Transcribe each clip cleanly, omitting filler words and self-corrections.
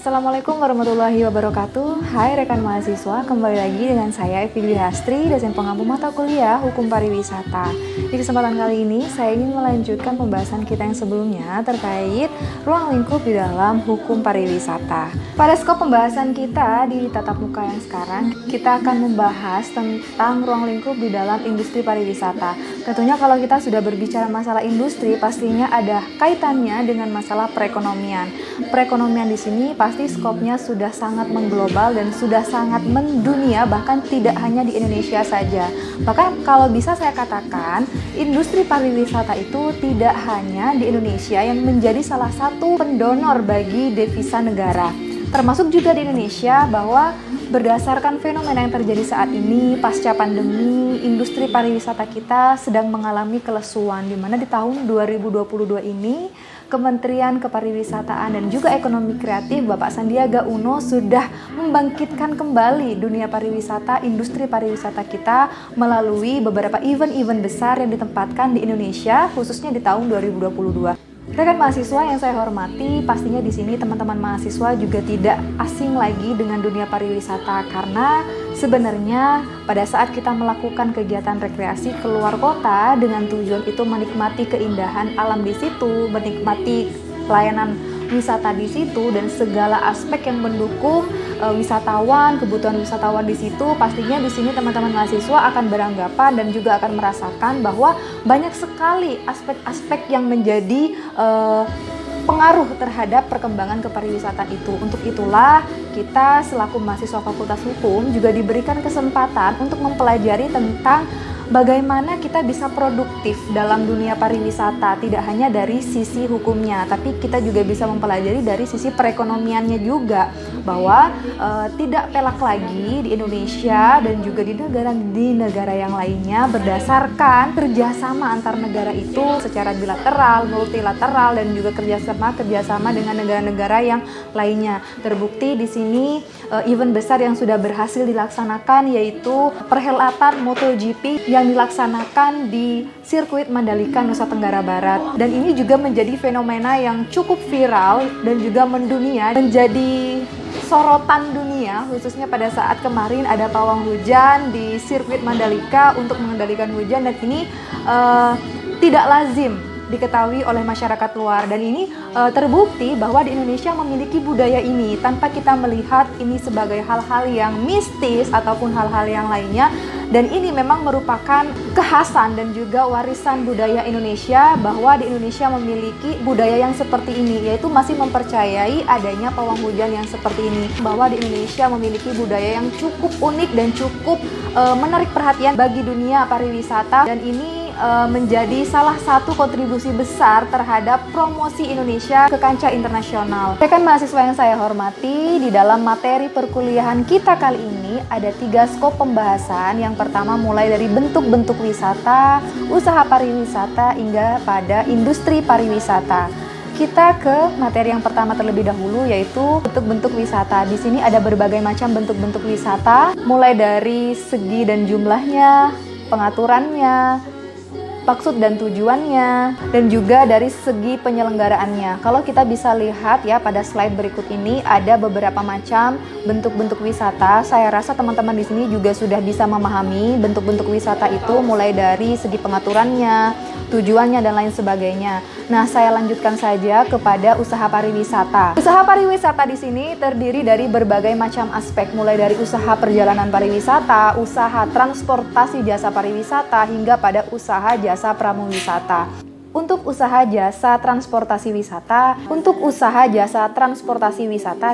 Assalamualaikum warahmatullahi wabarakatuh. Hai rekan mahasiswa, kembali lagi dengan saya Evi Dwi Hastri, dosen pengampu mata kuliah Hukum Pariwisata. Di kesempatan kali ini, saya ingin melanjutkan pembahasan kita yang sebelumnya terkait ruang lingkup di dalam Hukum Pariwisata. Pada skop pembahasan kita di tatap muka yang sekarang, kita akan membahas tentang ruang lingkup di dalam industri pariwisata. Tentunya kalau kita sudah berbicara masalah industri, pastinya ada kaitannya dengan masalah perekonomian. Perekonomian di sini pasti skopnya sudah sangat mengglobal dan sudah sangat mendunia, bahkan tidak hanya di Indonesia saja. Bahkan kalau bisa saya katakan, industri pariwisata itu tidak hanya di Indonesia yang menjadi salah satu pendonor bagi devisa negara. Termasuk juga di Indonesia, bahwa berdasarkan fenomena yang terjadi saat ini pasca pandemi, industri pariwisata kita sedang mengalami kelesuan, di mana di tahun 2022 ini Kementerian Kepariwisataan dan juga Ekonomi Kreatif Bapak Sandiaga Uno sudah membangkitkan kembali dunia pariwisata, industri pariwisata kita melalui beberapa event-event besar yang ditempatkan di Indonesia, khususnya di tahun 2022. Rekan mahasiswa yang saya hormati, pastinya di sini teman-teman mahasiswa juga tidak asing lagi dengan dunia pariwisata, karena sebenarnya pada saat kita melakukan kegiatan rekreasi keluar kota dengan tujuan itu menikmati keindahan alam di situ, menikmati pelayanan wisata di situ dan segala aspek yang mendukung wisatawan, kebutuhan wisatawan di situ, pastinya di sini teman-teman mahasiswa akan beranggapan dan juga akan merasakan bahwa banyak sekali aspek-aspek yang menjadi pengaruh terhadap perkembangan kepariwisataan itu. Untuk itulah kita selaku mahasiswa Fakultas Hukum juga diberikan kesempatan untuk mempelajari tentang bagaimana kita bisa produktif dalam dunia pariwisata, tidak hanya dari sisi hukumnya, tapi kita juga bisa mempelajari dari sisi perekonomiannya juga, bahwa tidak pelak lagi di Indonesia dan juga di negara yang lainnya berdasarkan kerjasama antar negara itu secara bilateral, multilateral, dan juga kerjasama dengan negara-negara yang lainnya. Terbukti di sini event besar yang sudah berhasil dilaksanakan yaitu perhelatan MotoGP yang dilaksanakan di sirkuit Mandalika, Nusa Tenggara Barat. Dan ini juga menjadi fenomena yang cukup viral dan juga mendunia, menjadi sorotan dunia, khususnya pada saat kemarin ada pawang hujan di sirkuit Mandalika untuk mengendalikan hujan, dan ini tidak lazim diketahui oleh masyarakat luar, dan ini terbukti bahwa di Indonesia memiliki budaya ini tanpa kita melihat ini sebagai hal-hal yang mistis ataupun hal-hal yang lainnya. Dan ini memang merupakan kekhasan dan juga warisan budaya Indonesia, bahwa di Indonesia memiliki budaya yang seperti ini, yaitu masih mempercayai adanya pawang hujan yang seperti ini, bahwa di Indonesia memiliki budaya yang cukup unik dan cukup menarik perhatian bagi dunia pariwisata, dan ini menjadi salah satu kontribusi besar terhadap promosi Indonesia ke kancah internasional. Rekan mahasiswa yang saya hormati, di dalam materi perkuliahan kita kali ini ada 3 skop pembahasan. Yang pertama mulai dari bentuk-bentuk wisata, usaha pariwisata, hingga pada industri pariwisata. Kita ke materi yang pertama terlebih dahulu, yaitu bentuk-bentuk wisata. Di sini ada berbagai macam bentuk-bentuk wisata, mulai dari segi dan jumlahnya, pengaturannya, maksud dan tujuannya, dan juga dari segi penyelenggaraannya. Kalau kita bisa lihat ya pada slide berikut ini, ada beberapa macam bentuk-bentuk wisata. Saya rasa teman-teman di sini juga sudah bisa memahami bentuk-bentuk wisata itu, mulai dari segi pengaturannya, tujuannya, dan lain sebagainya. Nah, saya lanjutkan saja kepada usaha pariwisata. Usaha pariwisata di sini terdiri dari berbagai macam aspek, mulai dari usaha perjalanan pariwisata, usaha transportasi jasa pariwisata, hingga pada usaha jasa pramuwisata. Untuk usaha jasa transportasi wisata,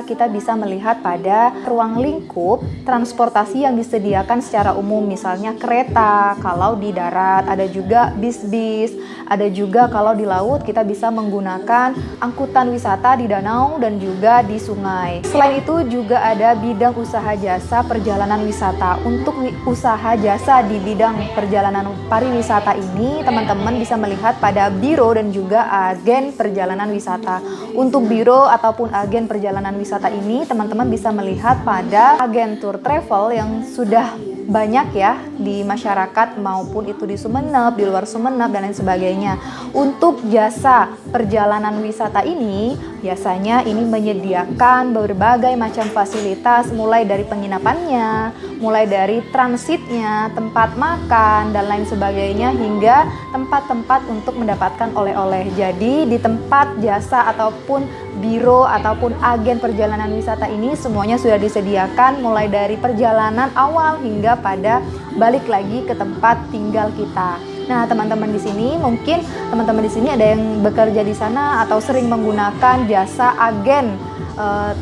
kita bisa melihat pada ruang lingkup transportasi yang disediakan secara umum, misalnya kereta kalau di darat, ada juga bis-bis, ada juga kalau di laut kita bisa menggunakan angkutan wisata di danau dan juga di sungai. Selain itu juga ada bidang usaha jasa perjalanan wisata. Untuk usaha jasa di bidang perjalanan pariwisata ini, teman-teman bisa melihat pada biro dan juga agen perjalanan wisata. Untuk biro ataupun agen perjalanan wisata ini, teman-teman bisa melihat pada agen tour travel yang sudah banyak ya di masyarakat, maupun itu di Sumeneb, di luar Sumeneb, dan lain sebagainya. Untuk jasa perjalanan wisata ini Biasanya ini menyediakan berbagai macam fasilitas mulai dari penginapannya, mulai dari transitnya, tempat makan, dan lain sebagainya hingga tempat-tempat untuk mendapatkan oleh-oleh. Jadi di tempat jasa ataupun biro ataupun agen perjalanan wisata ini semuanya sudah disediakan mulai dari perjalanan awal hingga pada balik lagi ke tempat tinggal kita. Nah, teman-teman di sini mungkin teman-teman di sini ada yang bekerja di sana atau sering menggunakan jasa agen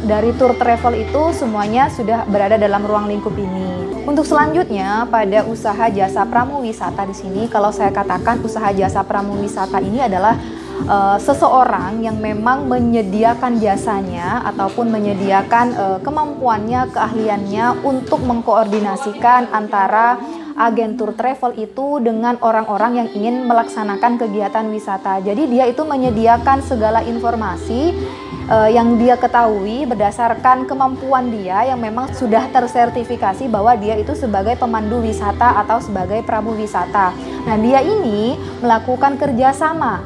dari tour travel itu, semuanya sudah berada dalam ruang lingkup ini. Untuk selanjutnya pada usaha jasa pramuwisata di sini, kalau saya katakan usaha jasa pramuwisata ini adalah seseorang yang memang menyediakan jasanya ataupun menyediakan kemampuannya, keahliannya untuk mengkoordinasikan antara agen tour travel itu dengan orang-orang yang ingin melaksanakan kegiatan wisata. Jadi dia itu menyediakan segala informasi yang dia ketahui berdasarkan kemampuan dia yang memang sudah tersertifikasi bahwa dia itu sebagai pemandu wisata atau sebagai pramuwisata. Nah, dia ini melakukan kerjasama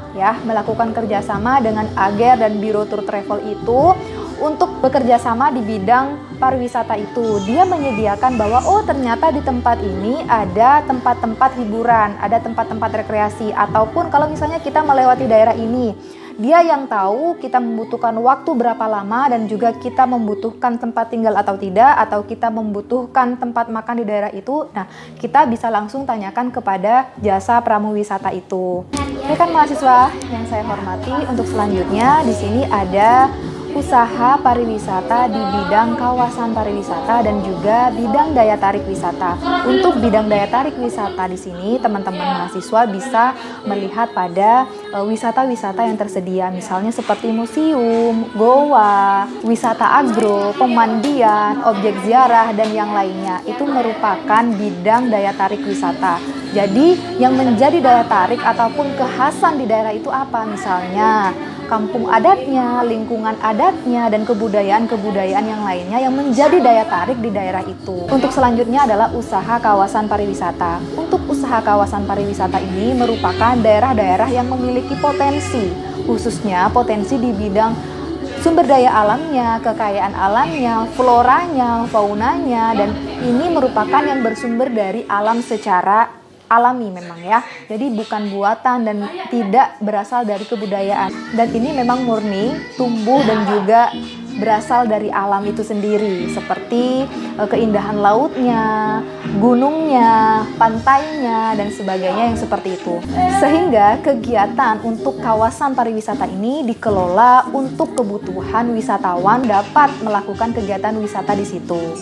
dengan agen dan biro tour travel itu untuk bekerja sama di bidang pariwisata itu. Dia menyediakan bahwa ternyata di tempat ini ada tempat-tempat hiburan, ada tempat-tempat rekreasi, ataupun kalau misalnya kita melewati daerah ini, dia yang tahu kita membutuhkan waktu berapa lama dan juga kita membutuhkan tempat tinggal atau tidak, atau kita membutuhkan tempat makan di daerah itu. Nah, kita bisa langsung tanyakan kepada jasa pramuwisata itu. Rekan mahasiswa yang saya hormati, untuk selanjutnya di sini ada usaha pariwisata di bidang kawasan pariwisata dan juga bidang daya tarik wisata. Untuk bidang daya tarik wisata di sini, teman-teman mahasiswa bisa melihat pada wisata-wisata yang tersedia, misalnya seperti museum, goa, wisata agro, pemandian, objek ziarah, dan yang lainnya. Itu merupakan bidang daya tarik wisata. Jadi yang menjadi daya tarik ataupun kekhasan di daerah itu apa? Misalnya kampung adatnya, lingkungan adatnya, dan kebudayaan-kebudayaan yang lainnya yang menjadi daya tarik di daerah itu. Untuk selanjutnya adalah usaha kawasan pariwisata. Untuk usaha kawasan pariwisata ini merupakan daerah-daerah yang memiliki potensi, khususnya potensi di bidang sumber daya alamnya, kekayaan alamnya, floranya, faunanya, dan ini merupakan yang bersumber dari alam secara alami memang ya. Jadi bukan buatan dan tidak berasal dari kebudayaan. Dan ini memang murni tumbuh dan juga berasal dari alam itu sendiri, seperti keindahan lautnya, gunungnya, pantainya, dan sebagainya yang seperti itu. Sehingga kegiatan untuk kawasan pariwisata ini dikelola untuk kebutuhan wisatawan dapat melakukan kegiatan wisata di situ.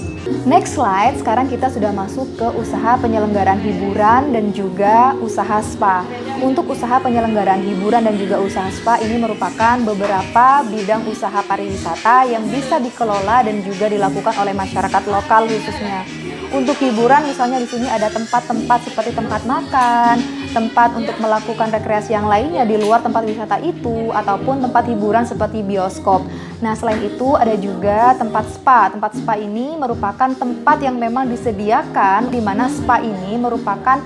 Next slide, sekarang kita sudah masuk ke usaha penyelenggaraan hiburan dan juga usaha spa. Untuk usaha penyelenggaraan hiburan dan juga usaha spa ini merupakan beberapa bidang usaha pariwisata yang bisa dikelola dan juga dilakukan oleh masyarakat lokal khususnya. Untuk hiburan misalnya di sini ada tempat-tempat seperti tempat makan, tempat untuk melakukan rekreasi yang lainnya di luar tempat wisata itu, ataupun tempat hiburan seperti bioskop. Nah, selain itu ada juga tempat spa. Tempat spa ini merupakan tempat yang memang disediakan, di mana spa ini merupakan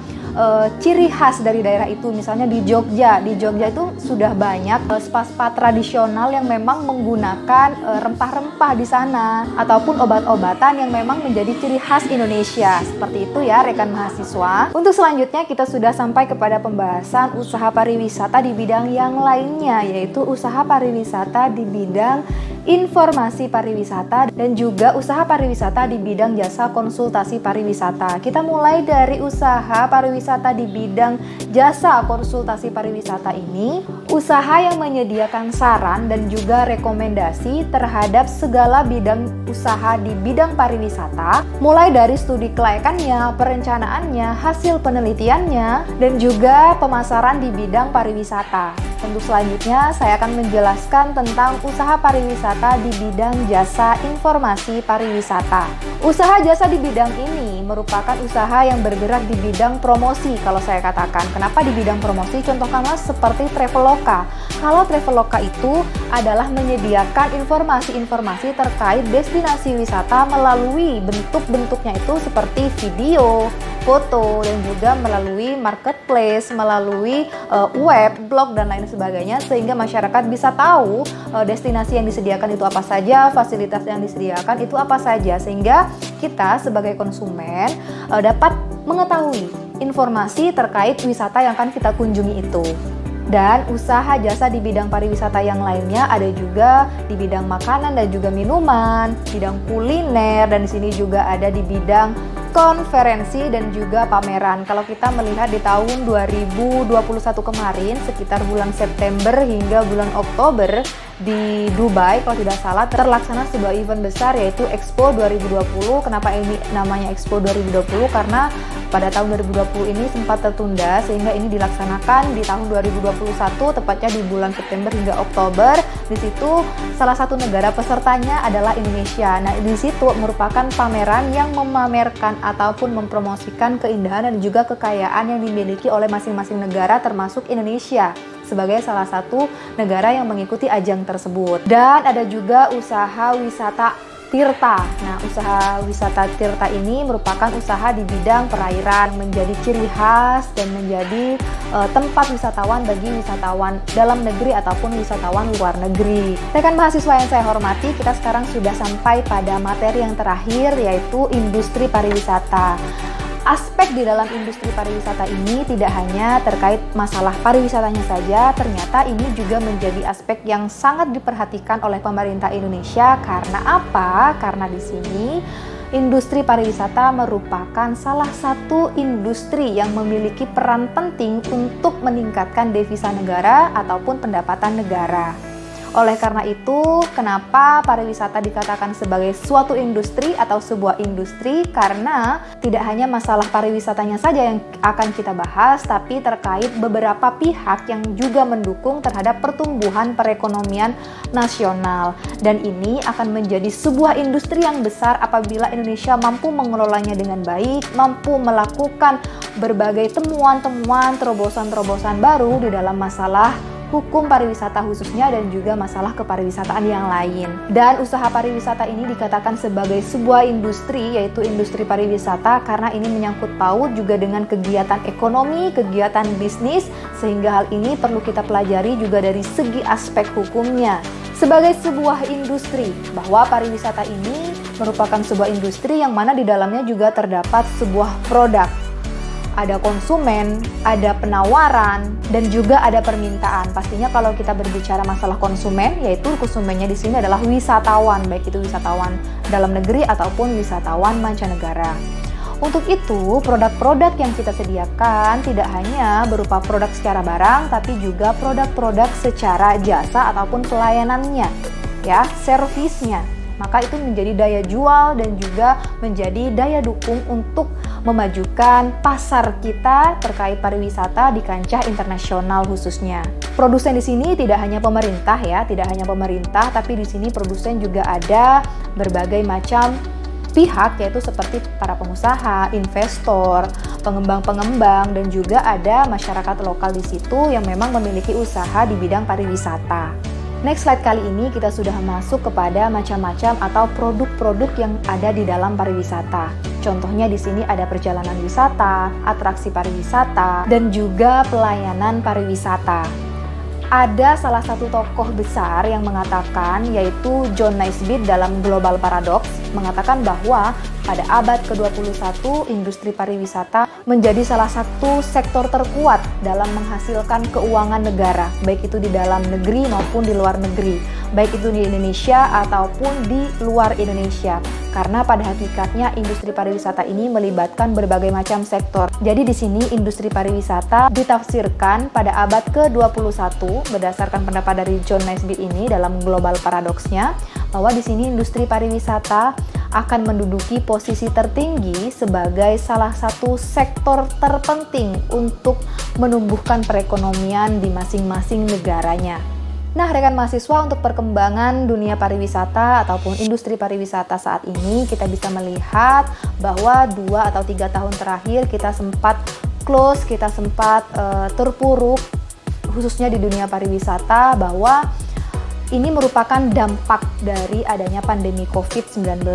ciri khas dari daerah itu. Misalnya di Jogja itu sudah banyak spa-spa tradisional yang memang menggunakan rempah-rempah di sana ataupun obat-obatan yang memang menjadi ciri khas Indonesia. Seperti itu ya rekan mahasiswa. Untuk selanjutnya kita sudah sampai kepada pembahasan usaha pariwisata di bidang yang lainnya, yaitu usaha pariwisata di bidang informasi pariwisata dan juga usaha pariwisata di bidang jasa konsultasi pariwisata. Kita mulai dari usaha pariwisata di bidang jasa konsultasi pariwisata ini, usaha yang menyediakan saran dan juga rekomendasi terhadap segala bidang usaha di bidang pariwisata, mulai dari studi kelayakannya, perencanaannya, hasil penelitiannya, dan juga pemasaran di bidang pariwisata. Untuk selanjutnya saya akan menjelaskan tentang usaha pariwisata di bidang jasa informasi pariwisata. Usaha jasa di bidang ini merupakan usaha yang bergerak di bidang promosi kalau saya katakan. Kenapa di bidang promosi? Contohkanlah seperti Traveloka. Kalau Traveloka itu adalah menyediakan informasi-informasi terkait destinasi wisata melalui bentuk-bentuknya itu seperti video, foto, dan juga melalui marketplace, melalui web, blog, dan lain sebagainya, sehingga masyarakat bisa tahu destinasi yang disediakan itu apa saja, fasilitas yang disediakan itu apa saja, sehingga kita sebagai konsumen dapat mengetahui informasi terkait wisata yang akan kita kunjungi itu. Dan usaha jasa di bidang pariwisata yang lainnya ada juga di bidang makanan dan juga minuman, bidang kuliner, dan di sini juga ada di bidang konferensi dan juga pameran. Kalau kita melihat di tahun 2021 kemarin, sekitar bulan September hingga bulan Oktober di Dubai, kalau tidak salah, terlaksana sebuah event besar yaitu Expo 2020. Kenapa ini namanya Expo 2020? Karena pada tahun 2020 ini sempat tertunda sehingga ini dilaksanakan di tahun 2021, tepatnya di bulan September hingga Oktober. Di situ salah satu negara pesertanya adalah Indonesia. Nah, di situ merupakan pameran yang memamerkan ataupun mempromosikan keindahan dan juga kekayaan yang dimiliki oleh masing-masing negara termasuk Indonesia sebagai salah satu negara yang mengikuti ajang tersebut. Dan ada juga usaha wisata Tirta. Nah, usaha wisata Tirta ini merupakan usaha di bidang perairan, menjadi ciri khas dan menjadi tempat wisatawan bagi wisatawan dalam negeri ataupun wisatawan luar negeri. Rekan mahasiswa yang saya hormati, kita sekarang sudah sampai pada materi yang terakhir, yaitu industri pariwisata. Aspek di dalam industri pariwisata ini tidak hanya terkait masalah pariwisatanya saja, ternyata ini juga menjadi aspek yang sangat diperhatikan oleh pemerintah Indonesia. Karena apa? Karena di sini industri pariwisata merupakan salah satu industri yang memiliki peran penting untuk meningkatkan devisa negara ataupun pendapatan negara. Oleh karena itu, kenapa pariwisata dikatakan sebagai suatu industri atau sebuah industri? Karena tidak hanya masalah pariwisatanya saja yang akan kita bahas, tapi terkait beberapa pihak yang juga mendukung terhadap pertumbuhan perekonomian nasional. Dan ini akan menjadi sebuah industri yang besar apabila Indonesia mampu mengelolanya dengan baik, mampu melakukan berbagai temuan-temuan, terobosan-terobosan baru di dalam masalah hukum pariwisata khususnya dan juga masalah kepariwisataan yang lain. Dan usaha pariwisata ini dikatakan sebagai sebuah industri, yaitu industri pariwisata, karena ini menyangkut paut juga dengan kegiatan ekonomi, kegiatan bisnis, sehingga hal ini perlu kita pelajari juga dari segi aspek hukumnya. Sebagai sebuah industri, bahwa pariwisata ini merupakan sebuah industri yang mana di dalamnya juga terdapat sebuah produk. Ada konsumen, ada penawaran, dan juga ada permintaan. Pastinya kalau kita berbicara masalah konsumen, yaitu konsumennya di sini adalah wisatawan, baik itu wisatawan dalam negeri ataupun wisatawan mancanegara. Untuk itu, produk-produk yang kita sediakan tidak hanya berupa produk secara barang, tapi juga produk-produk secara jasa ataupun pelayanannya, ya, servisnya. Maka itu menjadi daya jual dan juga menjadi daya dukung untuk memajukan pasar kita terkait pariwisata di kancah internasional khususnya. Produsen di sini tidak hanya pemerintah ya, tidak hanya pemerintah, tapi di sini produsen juga ada berbagai macam pihak, yaitu seperti para pengusaha, investor, pengembang-pengembang, dan juga ada masyarakat lokal di situ yang memang memiliki usaha di bidang pariwisata. Next slide kali ini kita sudah masuk kepada macam-macam atau produk-produk yang ada di dalam pariwisata. Contohnya di sini ada perjalanan wisata, atraksi pariwisata, dan juga pelayanan pariwisata. Ada salah satu tokoh besar yang mengatakan, yaitu John Naisbitt dalam Global Paradox, mengatakan bahwa pada abad ke-21 industri pariwisata menjadi salah satu sektor terkuat dalam menghasilkan keuangan negara, baik itu di dalam negeri maupun di luar negeri, baik itu di Indonesia ataupun di luar Indonesia. Karena pada hakikatnya industri pariwisata ini melibatkan berbagai macam sektor. Jadi di sini industri pariwisata ditafsirkan pada abad ke-21 berdasarkan pendapat dari John Naisbitt ini dalam Global Paradox-nya, bahwa di sini industri pariwisata akan menduduki posisi tertinggi sebagai salah satu sektor terpenting untuk menumbuhkan perekonomian di masing-masing negaranya. Nah, rekan mahasiswa, untuk perkembangan dunia pariwisata ataupun industri pariwisata saat ini, kita bisa melihat bahwa 2 atau 3 tahun terakhir kita sempat close, kita sempat terpuruk, khususnya di dunia pariwisata, bahwa ini merupakan dampak dari adanya pandemi COVID-19.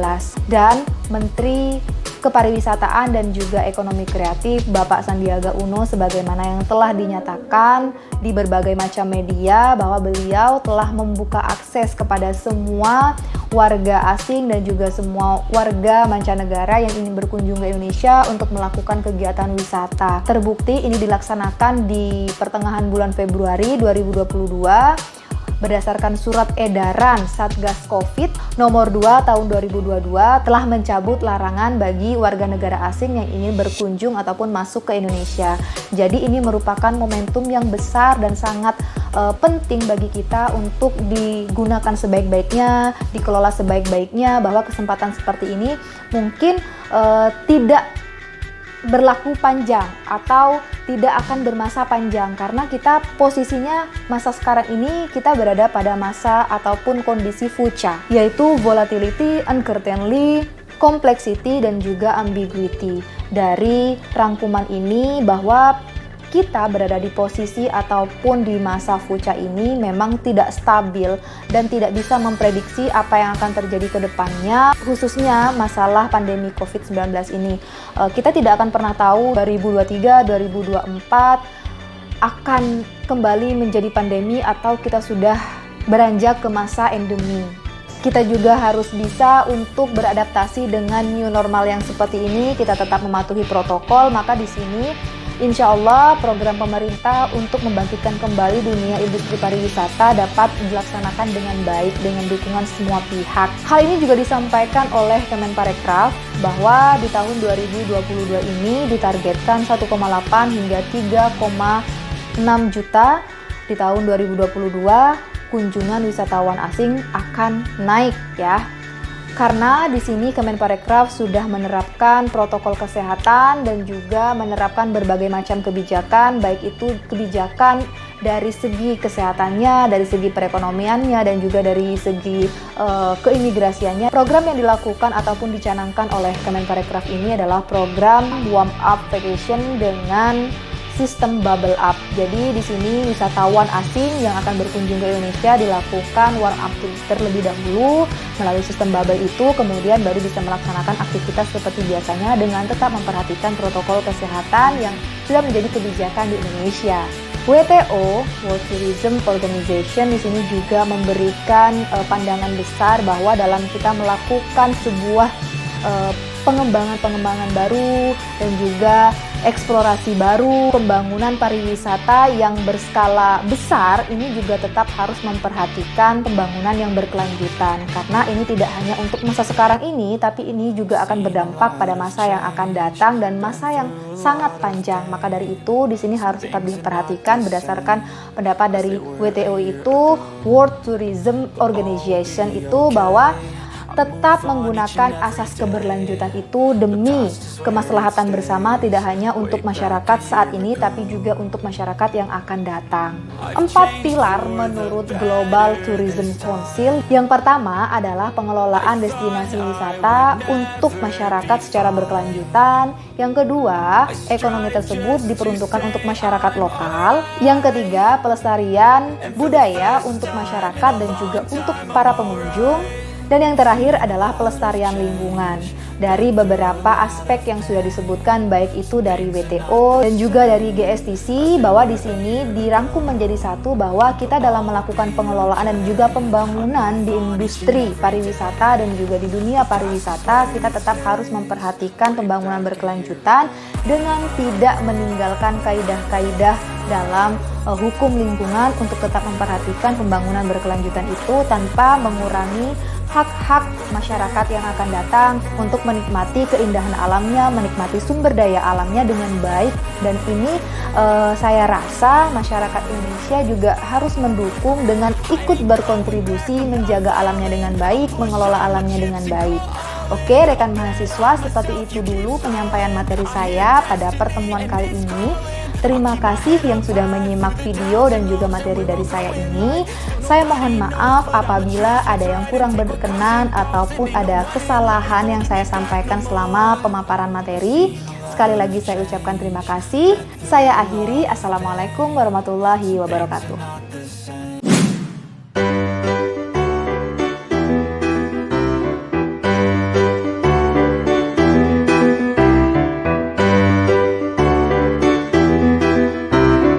Dan Menteri Kepariwisataan dan juga Ekonomi Kreatif Bapak Sandiaga Uno, sebagaimana yang telah dinyatakan di berbagai macam media, bahwa beliau telah membuka akses kepada semua warga asing dan juga semua warga mancanegara yang ingin berkunjung ke Indonesia untuk melakukan kegiatan wisata. Terbukti ini dilaksanakan di pertengahan bulan Februari 2022 berdasarkan surat edaran Satgas Covid nomor 2 tahun 2022 telah mencabut larangan bagi warga negara asing yang ingin berkunjung ataupun masuk ke Indonesia. Jadi ini merupakan momentum yang besar dan sangat penting bagi kita untuk digunakan sebaik-baiknya, dikelola sebaik-baiknya, bahwa kesempatan seperti ini mungkin tidak berlaku panjang atau tidak akan bermasa panjang, karena kita posisinya masa sekarang ini kita berada pada masa ataupun kondisi VUCA, yaitu volatility, uncertainty, complexity, dan juga ambiguity. Dari rangkuman ini bahwa kita berada di posisi ataupun di masa VUCA ini memang tidak stabil dan tidak bisa memprediksi apa yang akan terjadi ke depannya, khususnya masalah pandemi COVID-19 ini. Kita tidak akan pernah tahu 2023, 2024 akan kembali menjadi pandemi atau kita sudah beranjak ke masa endemi. Kita juga harus bisa untuk beradaptasi dengan new normal yang seperti ini. Kita tetap mematuhi protokol, maka di sini insya Allah program pemerintah untuk membangkitkan kembali dunia industri pariwisata dapat dilaksanakan dengan baik dengan dukungan semua pihak. Hal ini juga disampaikan oleh Kemenparekraf bahwa di tahun 2022 ini ditargetkan 1,8 hingga 3,6 juta. Di tahun 2022 kunjungan wisatawan asing akan naik ya. Karena di sini Kemenparekraf sudah menerapkan protokol kesehatan dan juga menerapkan berbagai macam kebijakan, baik itu kebijakan dari segi kesehatannya, dari segi perekonomiannya, dan juga dari segi keimigrasiannya. Program yang dilakukan ataupun dicanangkan oleh Kemenparekraf ini adalah program warm up vacation dengan sistem bubble up. Jadi di sini wisatawan asing yang akan berkunjung ke Indonesia dilakukan warm up terlebih dahulu melalui sistem bubble itu, kemudian baru bisa melaksanakan aktivitas seperti biasanya dengan tetap memperhatikan protokol kesehatan yang sudah menjadi kebijakan di Indonesia. WTO, World Tourism Organization, di sini juga memberikan pandangan besar bahwa dalam kita melakukan sebuah pengembangan baru dan juga eksplorasi baru, pembangunan pariwisata yang berskala besar, ini juga tetap harus memperhatikan pembangunan yang berkelanjutan, karena ini tidak hanya untuk masa sekarang ini, tapi ini juga akan berdampak pada masa yang akan datang dan masa yang sangat panjang. Maka dari itu di sini harus tetap diperhatikan berdasarkan pendapat dari WTO itu, World Tourism Organization itu, bahwa tetap menggunakan asas keberlanjutan itu demi kemaslahatan bersama, tidak hanya untuk masyarakat saat ini tapi juga untuk masyarakat yang akan datang. 4 pilar menurut Global Tourism Council. Yang pertama adalah pengelolaan destinasi wisata untuk masyarakat secara berkelanjutan. Yang kedua, ekonomi tersebut diperuntukkan untuk masyarakat lokal. Yang ketiga, pelestarian budaya untuk masyarakat dan juga untuk para pengunjung. Dan yang terakhir adalah pelestarian lingkungan. Dari beberapa aspek yang sudah disebutkan, baik itu dari WTO dan juga dari GSTC, bahwa di sini dirangkum menjadi satu, bahwa kita dalam melakukan pengelolaan dan juga pembangunan di industri pariwisata dan juga di dunia pariwisata, kita tetap harus memperhatikan pembangunan berkelanjutan dengan tidak meninggalkan kaidah-kaidah dalam hukum lingkungan untuk tetap memperhatikan pembangunan berkelanjutan itu tanpa mengurangi hak-hak masyarakat yang akan datang untuk menikmati keindahan alamnya, menikmati sumber daya alamnya dengan baik. Dan ini saya rasa masyarakat Indonesia juga harus mendukung dengan ikut berkontribusi menjaga alamnya dengan baik, mengelola alamnya dengan baik. Oke, rekan mahasiswa, seperti itu dulu penyampaian materi saya pada pertemuan kali ini. Terima kasih yang sudah menyimak video dan juga materi dari saya ini. Saya mohon maaf apabila ada yang kurang berkenan ataupun ada kesalahan yang saya sampaikan selama pemaparan materi. Sekali lagi saya ucapkan terima kasih. Saya akhiri. Assalamualaikum warahmatullahi wabarakatuh.